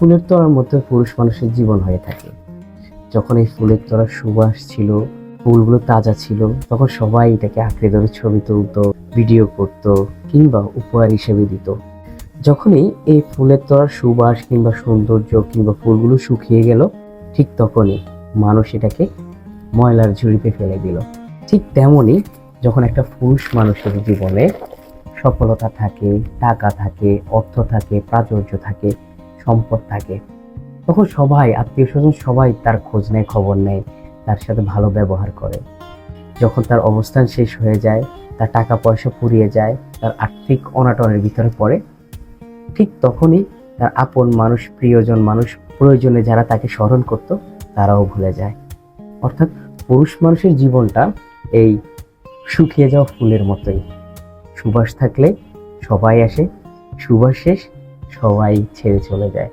ফুলের তোড়ার মধ্যে পুরুষ মানুষের জীবন হয়ে থাকে। যখন এই ফুলের তোড়ার সুবাস ছিল, ফুলগুলো তাজা ছিল, তখন সবাই এটাকে আঁকড়ে ধরে ছবি তুলতো, ভিডিও করতো, কিংবা উপহার হিসেবে দিত। যখনই এই ফুলের তোড়ার সুবাস কিংবা সৌন্দর্য কিংবা ফুলগুলো শুকিয়ে গেল, ঠিক তখনই মানুষ এটাকে ময়লার ঝুড়িতে ফেলে দিল। ঠিক তেমনই যখন একটা পুরুষ মানুষের জীবনে সফলতা থাকে, টাকা থাকে, অর্থ থাকে, প্রাচুর্য থাকে, সম্পদ থাকে, তখন সবাই, আত্মীয় স্বজন সবাই তার খোঁজ নেয়, খবর নেয়, তার সাথে ভালো ব্যবহার করে। যখন তার অবস্থান শেষ হয়ে যায়, তার টাকা পয়সা ফুরিয়ে যায়, তার আর্থিক অনাটনের ভিতরে পড়ে, ঠিক তখনই তার আপন মানুষ, প্রিয়জন মানুষ, প্রয়োজনে যারা তাকে স্মরণ করত, তারাও ভুলে যায়। অর্থাৎ পুরুষ মানুষের জীবনটা এই শুকিয়ে যাওয়া ফুলের মতোই। সুবাস থাকলে সবাই আসে, সুবাস শেষ, সবাই ছেড়ে চলে যায়।